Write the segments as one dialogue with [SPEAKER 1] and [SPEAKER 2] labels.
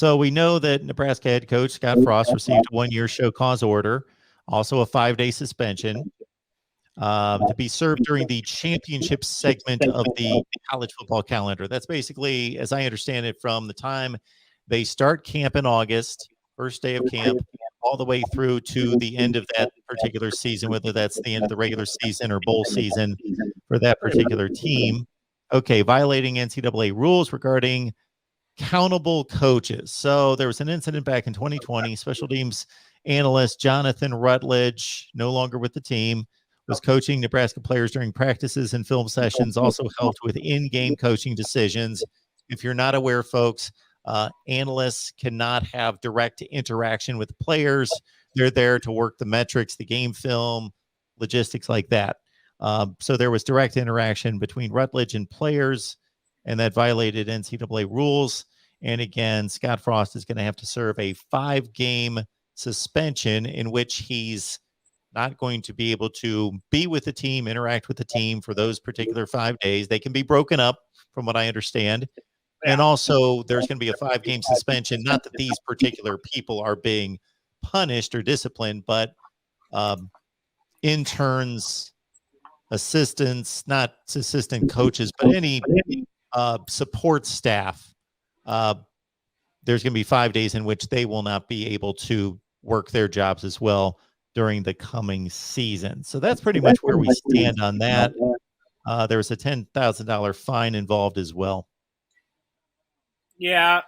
[SPEAKER 1] So we know that Nebraska head coach Scott Frost received a 1-year show cause order, also a 5-day suspension to be served during the championship segment of the college football calendar. That's basically, as I understand it, from the time they start camp in August, first day of camp, all the way through to the end of that particular season, whether that's the end of the regular season or bowl season for that particular team. Okay, violating NCAA rules regarding countable coaches. So there was an incident back in 2020. Special teams analyst Jonathan Rutledge, no longer with the team, was coaching Nebraska players during practices and film sessions, also helped with in-game coaching decisions. If you're not aware, folks, analysts cannot have direct interaction with players. They're there to work the metrics, the game film, logistics like that. So there was direct interaction between Rutledge and players, and that violated NCAA rules. And again, Scott Frost is going to have to serve a 5-game suspension in which he's not going to be able to be with the team, interact with the team for those particular 5 days. They can be broken up, from what I understand. And also, there's going to be a 5-game suspension. Not that these particular people are being punished or disciplined, but interns, assistants, not assistant coaches, but any support staff. There's going to be 5 days in which they will not be able to work their jobs as well during the coming season. So that's pretty much where we stand on that. There's a $10,000 fine involved as well.
[SPEAKER 2] Yeah,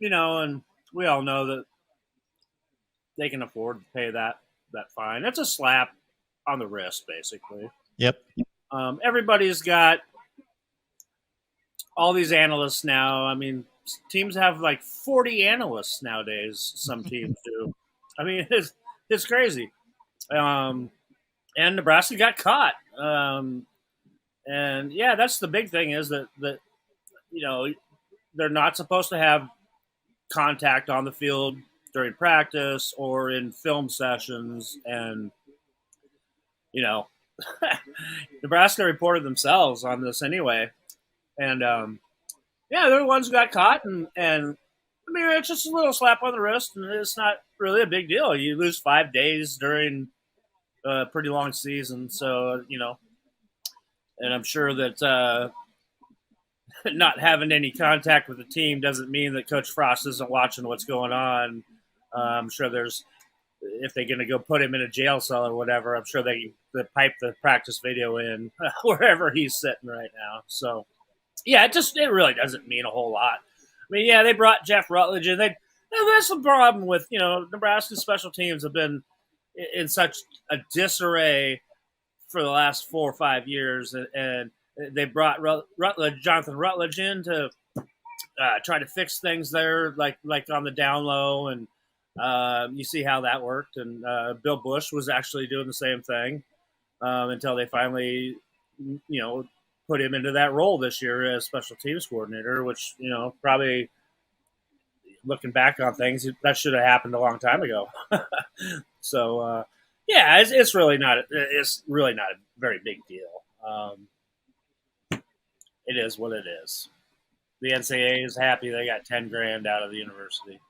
[SPEAKER 2] and we all know that they can afford to pay that fine. That's a slap on the wrist, basically.
[SPEAKER 1] Yep.
[SPEAKER 2] Everybody's got all these analysts now. I mean, teams have like 40 analysts nowadays. Some teams do. I mean, it's crazy. And Nebraska got caught. And yeah, that's the big thing is that they're not supposed to have contact on the field during practice or in film sessions. And, Nebraska reported themselves on this anyway. And, they're the ones who got caught. And I mean, it's just a little slap on the wrist, and it's not really a big deal. You lose 5 days during a pretty long season. So, and I'm sure that not having any contact with the team doesn't mean that Coach Frost isn't watching what's going on. I'm sure if they're going to go put him in a jail cell or whatever, I'm sure they pipe the practice video in wherever he's sitting right now. So, yeah, it really doesn't mean a whole lot. I mean, yeah, they brought Jeff Rutledge in. That's the problem with, Nebraska special teams have been in such a disarray for the last 4 or 5 years, and they brought Jonathan Rutledge in to try to fix things there, like on the down low, and you see how that worked. And Bill Bush was actually doing the same thing until they finally, put him into that role this year as special teams coordinator, which, probably looking back on things, that should have happened a long time ago. So, yeah, it's really not a very big deal. It is what it is. The NCAA is happy they got $10,000 out of the university.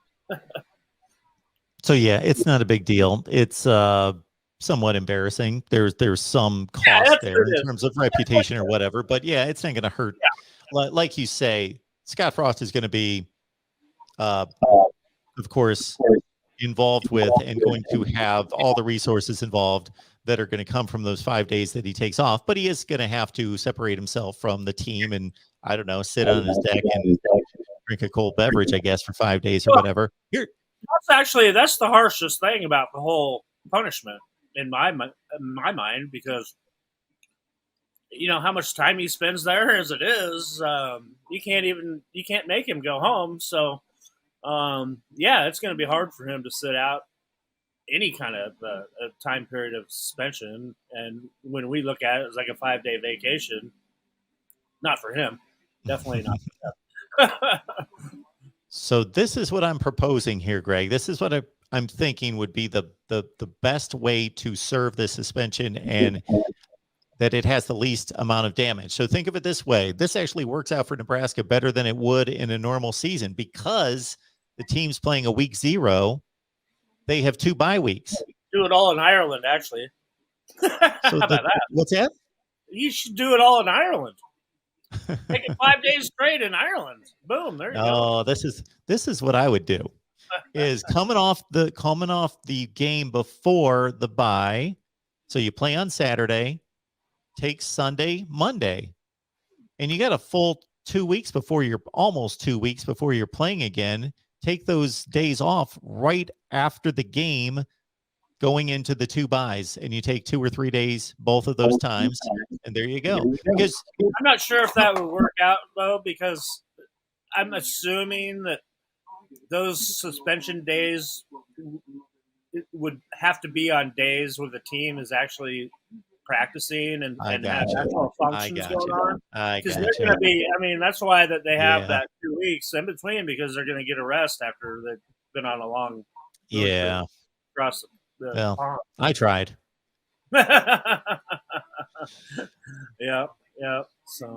[SPEAKER 1] So yeah, it's not a big deal. It's somewhat embarrassing. There's some cost there in terms of reputation or whatever, but yeah, it's not going to hurt. Yeah. Like you say, Scott Frost is going to be, of course, involved with and going to have all the resources involved that are going to come from those 5 days that he takes off, but he is going to have to separate himself from the team and, I don't know, sit on his deck and drink a cold beverage, I guess, for 5 days or whatever.
[SPEAKER 2] That's the harshest thing about the whole punishment in my mind, because how much time he spends there as it is, you can't make him go home. So, it's going to be hard for him to sit out any kind of a time period of suspension. And when we look at it, it's like a 5-day vacation. Not for him. Definitely not for him.
[SPEAKER 1] So this is what I'm proposing here, Greg. This is what I'm thinking would be the best way to serve this suspension and that it has the least amount of damage. So think of it this way. This actually works out for Nebraska better than it would in a normal season because the teams playing a week 0, they have 2 bye weeks.
[SPEAKER 2] Do it all in Ireland, actually.
[SPEAKER 1] So
[SPEAKER 2] How about that?
[SPEAKER 1] What's that?
[SPEAKER 2] You should do it all in Ireland. Take it 5 days straight in Ireland. Boom, there you go.
[SPEAKER 1] Oh, this is what I would do. Is coming off the game before the bye. So you play on Saturday, take Sunday, Monday, and you got a full 2 weeks before almost 2 weeks before you're playing again. Take those days off right after the game, going into the 2 byes, and you take 2 or 3 days both of those times, and there you go. Because
[SPEAKER 2] I'm not sure if that would work out though, because I'm assuming that those suspension days would have to be on days where the team is actually practicing and have actual functions going on. Because they're going to be, I mean, that's why that they have that 2 weeks in between, because they're going to get a rest after they've been on a long across the pond.
[SPEAKER 1] I tried.
[SPEAKER 2] Yeah. So